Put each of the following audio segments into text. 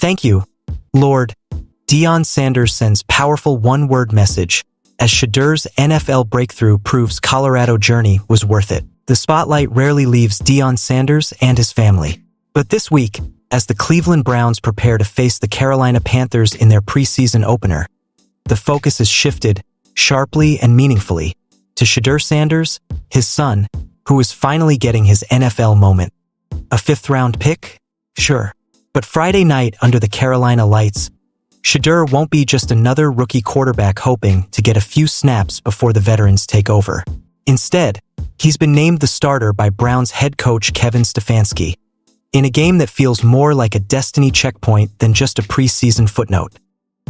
Thank you, Lord. Deion Sanders sends powerful one-word message as Shedeur's NFL breakthrough proves Colorado journey was worth it. The spotlight rarely leaves Deion Sanders and his family. But this week, as the Cleveland Browns prepare to face the Carolina Panthers in their preseason opener, the focus is shifted, sharply and meaningfully, to Shedeur Sanders, his son, who is finally getting his NFL moment. A fifth-round pick? Sure. But Friday night under the Carolina lights, Shedeur won't be just another rookie quarterback hoping to get a few snaps before the veterans take over. Instead, he's been named the starter by Browns head coach Kevin Stefanski, in a game that feels more like a destiny checkpoint than just a preseason footnote.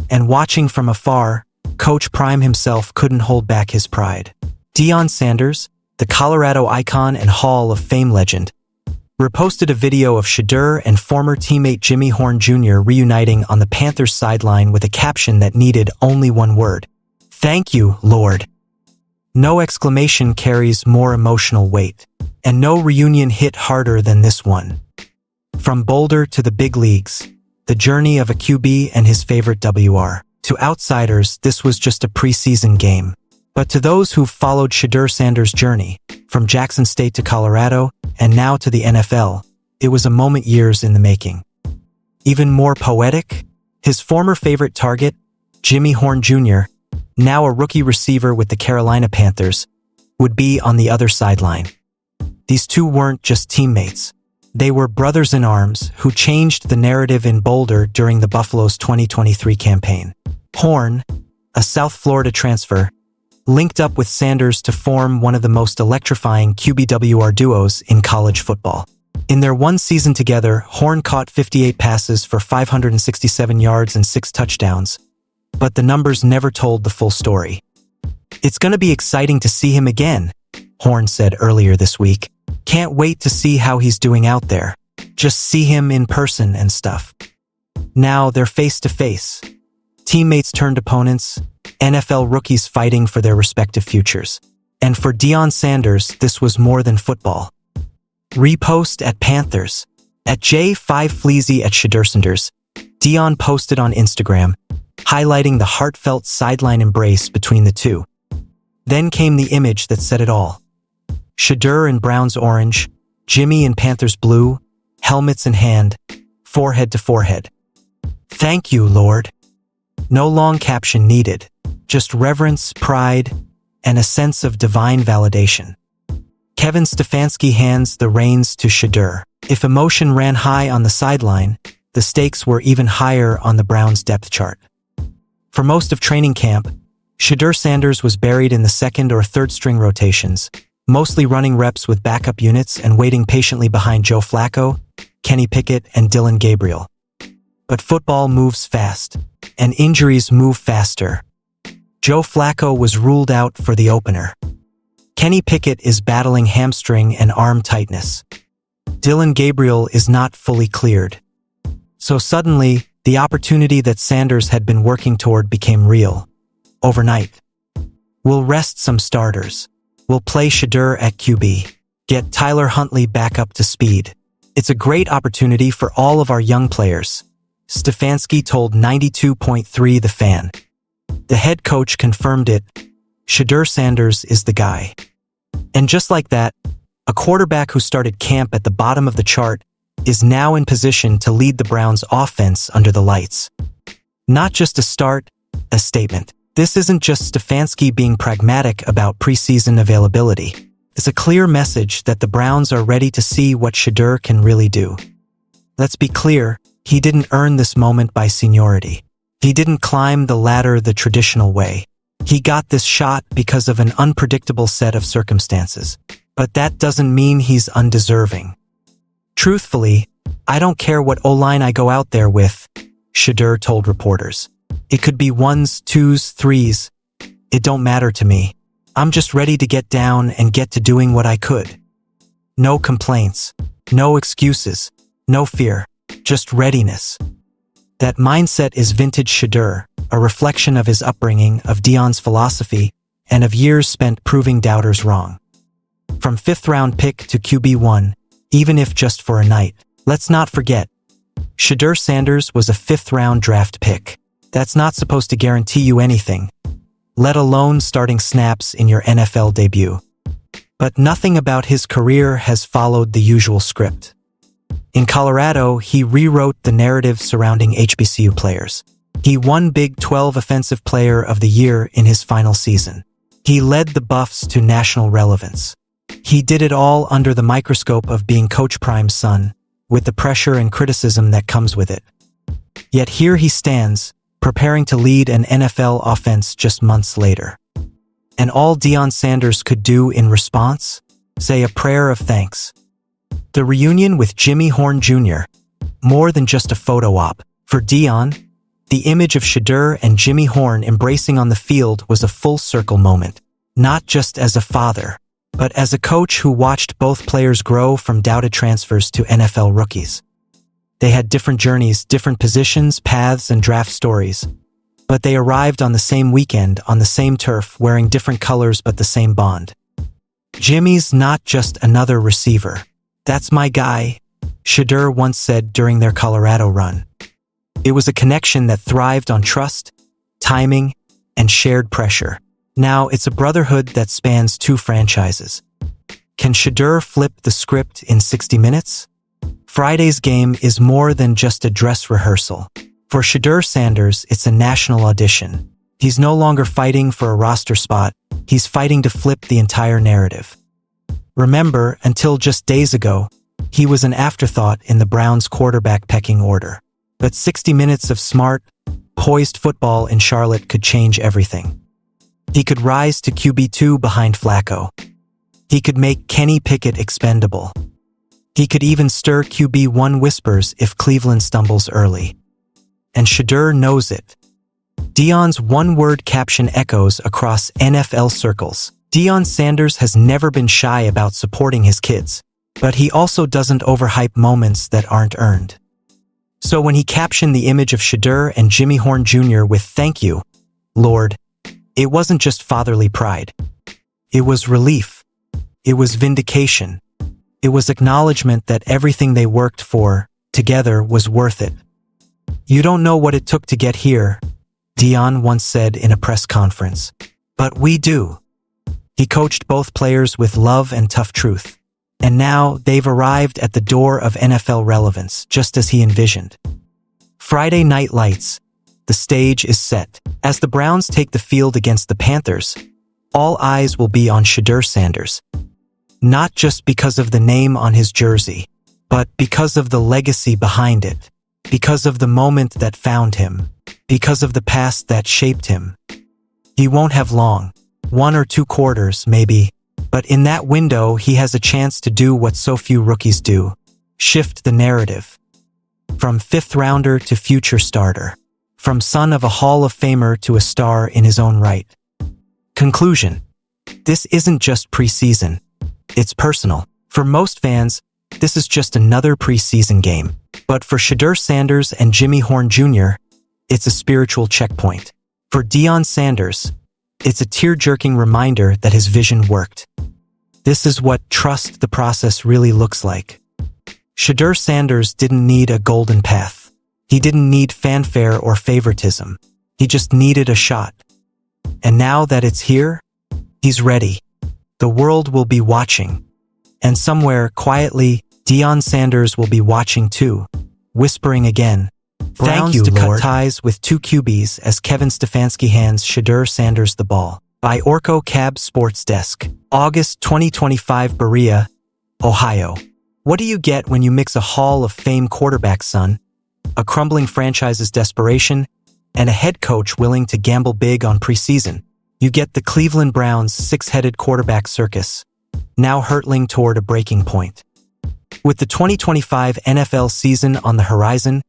And watching from afar, Coach Prime himself couldn't hold back his pride. Deion Sanders, the Colorado icon and Hall of Fame legend, reposted a video of Shedeur and former teammate Jimmy Horn Jr. reuniting on the Panthers sideline with a caption that needed only one word: "Thank you, Lord." No exclamation carries more emotional weight, and no reunion hit harder than this one. From Boulder to the big leagues, the journey of a QB and his favorite WR. To outsiders, this was just a preseason game. But to those who've followed Shedeur Sanders' journey, from Jackson State to Colorado, and now to the NFL, it was a moment years in the making. Even more poetic, his former favorite target, Jimmy Horn Jr., now a rookie receiver with the Carolina Panthers, would be on the other sideline. These two weren't just teammates. They were brothers in arms who changed the narrative in Boulder during the Buffalo's 2023 campaign. Horn, a South Florida transfer, linked up with Sanders to form one of the most electrifying QBWR duos in college football. In their one season together, Horn caught 58 passes for 567 yards and 6 touchdowns, but the numbers never told the full story. "It's gonna be exciting to see him again," Horn said earlier this week. "Can't wait to see how he's doing out there. Just see him in person and stuff." Now they're face to face. Teammates turned opponents, NFL rookies fighting for their respective futures. And for Deion Sanders, this was more than football. Repost at Panthers. At J5Fleazy at Shedeur Sanders, Deion posted on Instagram, highlighting the heartfelt sideline embrace between the two. Then came the image that said it all. Shedeur in Browns orange, Jimmy in Panthers blue, helmets in hand, forehead to forehead. "Thank you, Lord." No long caption needed, just reverence, pride, and a sense of divine validation. Kevin Stefanski hands the reins to Shedeur. If emotion ran high on the sideline, the stakes were even higher on the Browns' depth chart. For most of training camp, Shedeur Sanders was buried in the second or third string rotations, mostly running reps with backup units and waiting patiently behind Joe Flacco, Kenny Pickett, and Dillon Gabriel. But football moves fast, and injuries move faster. Joe Flacco was ruled out for the opener. Kenny Pickett is battling hamstring and arm tightness. Dillon Gabriel is not fully cleared. So suddenly, the opportunity that Sanders had been working toward became real. Overnight. We'll rest some starters. We'll play Shedeur at QB. Get Tyler Huntley back up to speed. It's a great opportunity for all of our young players, Stefanski told 92.3 The Fan. The head coach confirmed it. Shedeur Sanders is the guy. And just like that, a quarterback who started camp at the bottom of the chart is now in position to lead the Browns' offense under the lights. Not just a start, a statement. This isn't just Stefanski being pragmatic about preseason availability. It's a clear message that the Browns are ready to see what Shedeur can really do. Let's be clear, he didn't earn this moment by seniority. He didn't climb the ladder the traditional way. He got this shot because of an unpredictable set of circumstances. But that doesn't mean he's undeserving. Truthfully, I don't care what O-line I go out there with, Shedeur told reporters. It could be ones, twos, threes. It don't matter to me. I'm just ready to get down and get to doing what I could. No complaints, no excuses, no fear, just readiness. That mindset is vintage Shedeur, a reflection of his upbringing, of Deion's philosophy, and of years spent proving doubters wrong. From fifth-round pick to QB1, even if just for a night, let's not forget, Shedeur Sanders was a fifth-round draft pick. That's not supposed to guarantee you anything, let alone starting snaps in your NFL debut. But nothing about his career has followed the usual script. In Colorado, he rewrote the narrative surrounding HBCU players. He won Big 12 Offensive Player of the Year in his final season. He led the Buffs to national relevance. He did it all under the microscope of being Coach Prime's son, with the pressure and criticism that comes with it. Yet here he stands, preparing to lead an NFL offense just months later. And all Deion Sanders could do in response? Say a prayer of thanks. The reunion with Jimmy Horn Jr., more than just a photo op. For Deion, the image of Shedeur and Jimmy Horn embracing on the field was a full-circle moment, not just as a father, but as a coach who watched both players grow from doubted transfers to NFL rookies. They had different journeys, different positions, paths, and draft stories, but they arrived on the same weekend, on the same turf, wearing different colors but the same bond. Jimmy's not just another receiver. That's my guy, Shedeur once said during their Colorado run. It was a connection that thrived on trust, timing, and shared pressure. Now it's a brotherhood that spans two franchises. Can Shedeur flip the script in 60 minutes? Friday's game is more than just a dress rehearsal. For Shedeur Sanders, it's a national audition. He's no longer fighting for a roster spot, he's fighting to flip the entire narrative. Remember, until just days ago, he was an afterthought in the Browns' quarterback pecking order. But 60 minutes of smart, poised football in Charlotte could change everything. He could rise to QB2 behind Flacco. He could make Kenny Pickett expendable. He could even stir QB1 whispers if Cleveland stumbles early. And Shedeur knows it. Deion's one-word caption echoes across NFL circles. Deion Sanders has never been shy about supporting his kids, but he also doesn't overhype moments that aren't earned. So when he captioned the image of Shedeur and Jimmy Horn Jr. with "Thank you, Lord," it wasn't just fatherly pride. It was relief. It was vindication. It was acknowledgement that everything they worked for together was worth it. "You don't know what it took to get here," Deion once said in a press conference. "But we do." He coached both players with love and tough truth. And now they've arrived at the door of NFL relevance, just as he envisioned. Friday night lights. The stage is set. As the Browns take the field against the Panthers, all eyes will be on Shedeur Sanders. Not just because of the name on his jersey, but because of the legacy behind it, because of the moment that found him, because of the past that shaped him. He won't have long, 1 or 2 quarters maybe, but in that window he has a chance to do what so few rookies do, shift the narrative. From fifth-rounder to future starter. From son of a Hall of Famer to a star in his own right. Conclusion. This isn't just preseason. It's personal. For most fans, this is just another preseason game. But for Shedeur Sanders and Jimmy Horn Jr., it's a spiritual checkpoint. For Deion Sanders, it's a tear-jerking reminder that his vision worked. This is what trust the process really looks like. Shedeur Sanders didn't need a golden path. He didn't need fanfare or favoritism. He just needed a shot. And now that it's here, he's ready. The world will be watching. And somewhere, quietly, Deion Sanders will be watching too, whispering again, "Thank you, Lord." Cut ties with 2 QBs as Kevin Stefanski hands Shedeur Sanders the ball. By Orco Cab Sports Desk. August 2025, Berea, Ohio. What do you get when you mix a Hall of Fame quarterback son, a crumbling franchise's desperation, and a head coach willing to gamble big on preseason? You get the Cleveland Browns' six-headed quarterback circus, now hurtling toward a breaking point. With the 2025 NFL season on the horizon,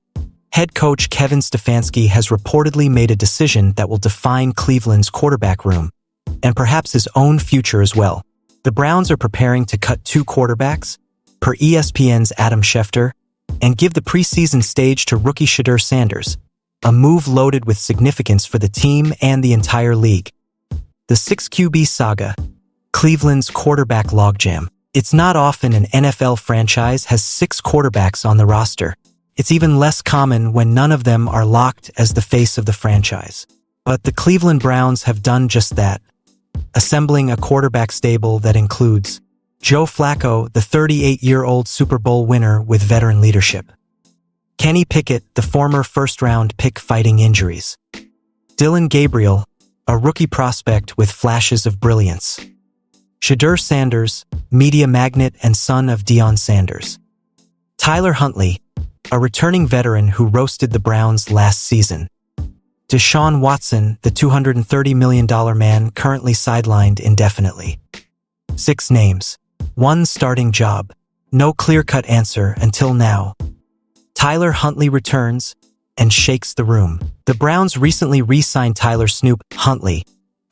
head coach Kevin Stefanski has reportedly made a decision that will define Cleveland's quarterback room, and perhaps his own future as well. The Browns are preparing to cut 2 quarterbacks, per ESPN's Adam Schefter, and give the preseason stage to rookie Shedeur Sanders, a move loaded with significance for the team and the entire league. The 6 QB Saga, Cleveland's quarterback logjam. It's not often an NFL franchise has 6 quarterbacks on the roster, It's even less common when none of them are locked as the face of the franchise. But the Cleveland Browns have done just that, assembling a quarterback stable that includes Joe Flacco, the 38-year-old Super Bowl winner with veteran leadership; Kenny Pickett, the former first-round pick fighting injuries; Dillon Gabriel, a rookie prospect with flashes of brilliance; Shedeur Sanders, media magnate and son of Deion Sanders; Tyler Huntley, a returning veteran who roasted the Browns last season; Deshaun Watson, the $230 million man currently sidelined indefinitely. 6 names. 1 starting job. No clear-cut answer until now. Tyler Huntley returns and shakes the room. The Browns recently re-signed Tyler "Snoop" Huntley,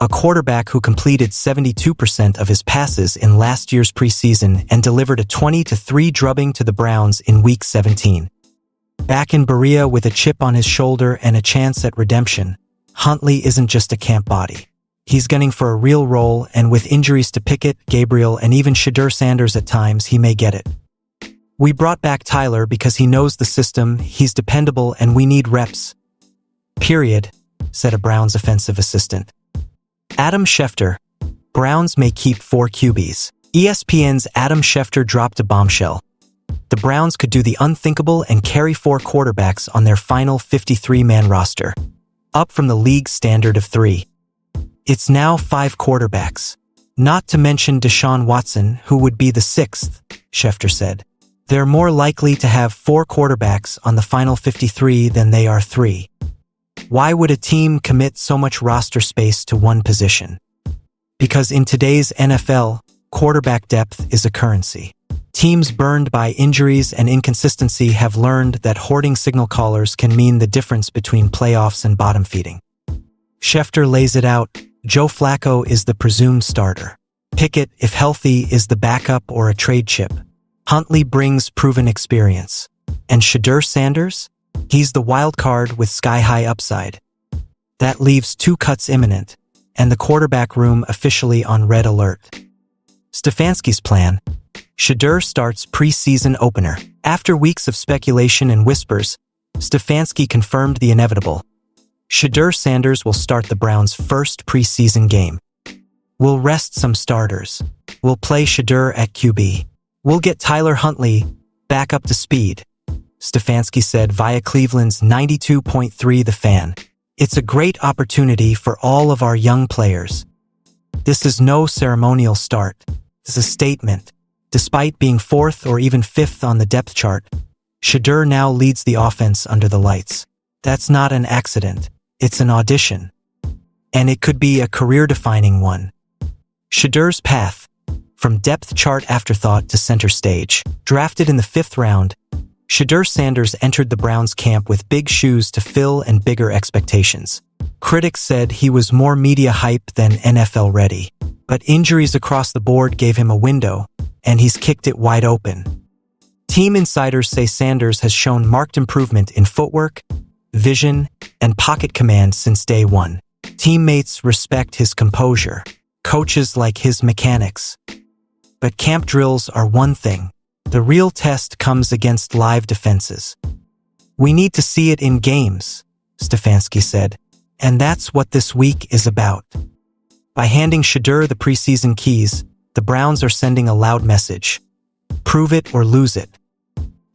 a quarterback who completed 72% of his passes in last year's preseason and delivered a 20-3 drubbing to the Browns in Week 17. Back in Berea with a chip on his shoulder and a chance at redemption, Huntley isn't just a camp body. He's gunning for a real role, and with injuries to Pickett, Gabriel, and even Shedeur Sanders at times, he may get it. We brought back Tyler because he knows the system, he's dependable, and we need reps. Period, said a Browns offensive assistant. Adam Schefter. Browns may keep 4 QBs. ESPN's Adam Schefter dropped a bombshell. The Browns could do the unthinkable and carry 4 quarterbacks on their final 53-man roster, up from the league's standard of 3. It's now 5 quarterbacks. Not to mention Deshaun Watson, who would be the 6th, Schefter said. They're more likely to have 4 quarterbacks on the final 53 than they are 3. Why would a team commit so much roster space to one position? Because in today's NFL, quarterback depth is a currency. Teams burned by injuries and inconsistency have learned that hoarding signal callers can mean the difference between playoffs and bottom feeding. Schefter lays it out. Joe Flacco is the presumed starter. Pickett, if healthy, is the backup or a trade chip. Huntley brings proven experience. And Shedeur Sanders? He's the wild card with sky-high upside. That leaves 2 cuts imminent, and the quarterback room officially on red alert. Stefanski's plan. Shedeur starts preseason opener. After weeks of speculation and whispers, Stefanski confirmed the inevitable. Shedeur Sanders will start the Browns' first preseason game. We'll rest some starters. We'll play Shedeur at QB. We'll get Tyler Huntley back up to speed, Stefanski said via Cleveland's 92.3 The Fan. It's a great opportunity for all of our young players. This is no ceremonial start. It's a statement. Despite being 4th or even 5th on the depth chart, Shedeur now leads the offense under the lights. That's not an accident. It's an audition. And it could be a career-defining one. Shedeur's path, from depth chart afterthought to center stage. Drafted in the 5th round, Shedeur Sanders entered the Browns camp with big shoes to fill and bigger expectations. Critics said he was more media hype than NFL ready. But injuries across the board gave him a window, and he's kicked it wide open. Team insiders say Sanders has shown marked improvement in footwork, vision, and pocket command since day one. Teammates respect his composure. Coaches like his mechanics. But camp drills are one thing. The real test comes against live defenses. We need to see it in games, Stefanski said. And that's what this week is about. By handing Shedeur the preseason keys, the Browns are sending a loud message. Prove it or lose it.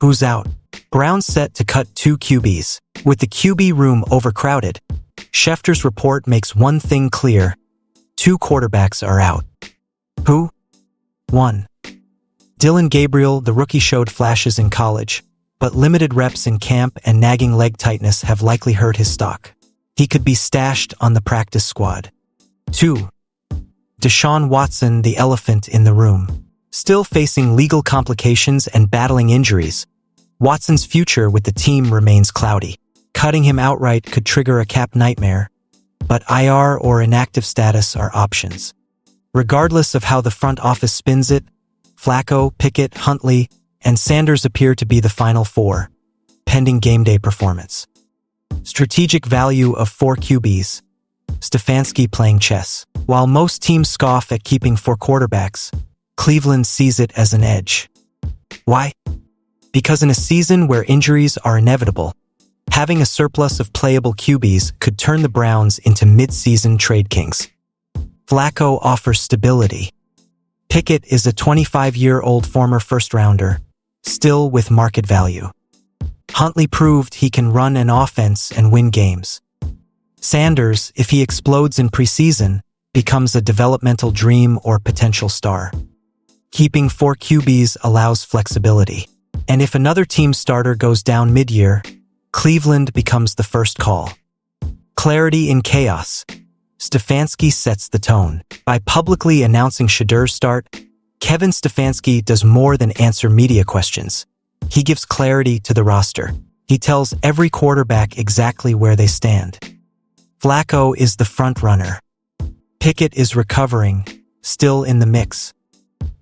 Who's out? Browns set to cut 2 QBs. With the QB room overcrowded, Schefter's report makes one thing clear. 2 quarterbacks are out. Who? 1. Dillon Gabriel, the rookie, showed flashes in college, but limited reps in camp and nagging leg tightness have likely hurt his stock. He could be stashed on the practice squad. 2. Deshaun Watson, the elephant in the room. Still facing legal complications and battling injuries, Watson's future with the team remains cloudy. Cutting him outright could trigger a cap nightmare, but IR or inactive status are options. Regardless of how the front office spins it, Flacco, Pickett, Huntley, and Sanders appear to be the final 4, pending game day performance. Strategic value of 4 QBs. Stefanski playing chess. While most teams scoff at keeping 4 quarterbacks, Cleveland sees it as an edge. Why? Because in a season where injuries are inevitable, having a surplus of playable QBs could turn the Browns into mid-season trade kings. Flacco offers stability. Pickett is a 25-year-old former first-rounder, still with market value. Huntley proved he can run an offense and win games. Sanders, if he explodes in preseason, becomes a developmental dream or potential star. Keeping 4 QBs allows flexibility. And if another team starter goes down mid-year, Cleveland becomes the first call. Clarity in chaos. Stefanski sets the tone. By publicly announcing Shedeur's start, Kevin Stefanski does more than answer media questions. He gives clarity to the roster. He tells every quarterback exactly where they stand. Flacco is the front runner. Pickett is recovering, still in the mix.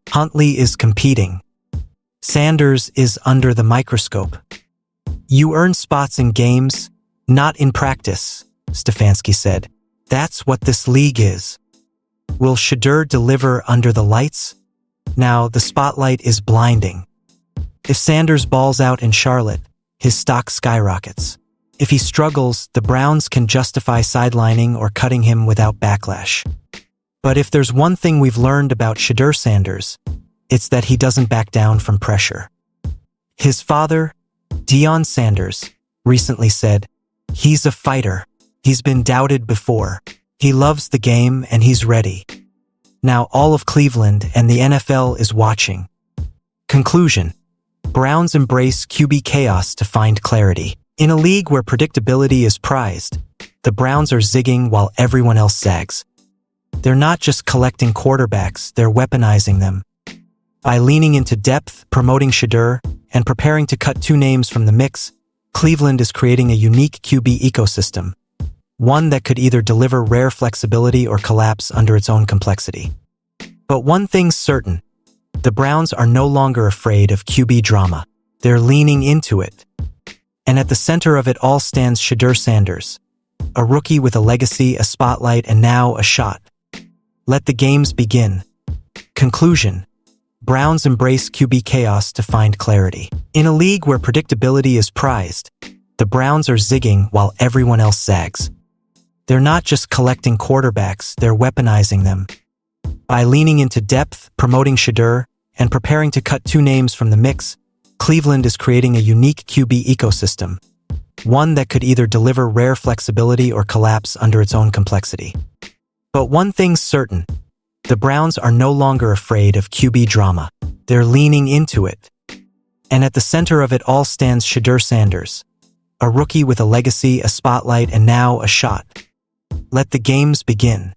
Huntley is competing. Sanders is under the microscope. You earn spots in games, not in practice, Stefanski said. That's what this league is. Will Shedeur deliver under the lights? Now the spotlight is blinding. If Sanders balls out in Charlotte, his stock skyrockets. If he struggles, the Browns can justify sidelining or cutting him without backlash. But if there's one thing we've learned about Shedeur Sanders, it's that he doesn't back down from pressure. His father, Deion Sanders, recently said, "He's a fighter. He's been doubted before. He loves the game and he's ready." Now all of Cleveland and the NFL is watching. Conclusion: Browns embrace QB chaos to find clarity. In a league where predictability is prized, the Browns are zigging while everyone else zags. They're not just collecting quarterbacks, they're weaponizing them. By leaning into depth, promoting Shedeur, and preparing to cut 2 names from the mix, Cleveland is creating a unique QB ecosystem, one that could either deliver rare flexibility or collapse under its own complexity. But one thing's certain: the Browns are no longer afraid of QB drama. They're leaning into it. And at the center of it all stands Shedeur Sanders, a rookie with a legacy, a spotlight, and now a shot. Let the games begin. Conclusion: Browns embrace QB chaos to find clarity. In a league where predictability is prized, the Browns are zigging while everyone else zags. They're not just collecting quarterbacks, they're weaponizing them. By leaning into depth, promoting Shedeur, and preparing to cut 2 names from the mix, Cleveland is creating a unique QB ecosystem, one that could either deliver rare flexibility or collapse under its own complexity. But one thing's certain: the Browns are no longer afraid of QB drama. They're leaning into it. And at the center of it all stands Shedeur Sanders, a rookie with a legacy, a spotlight, and now a shot. Let the games begin.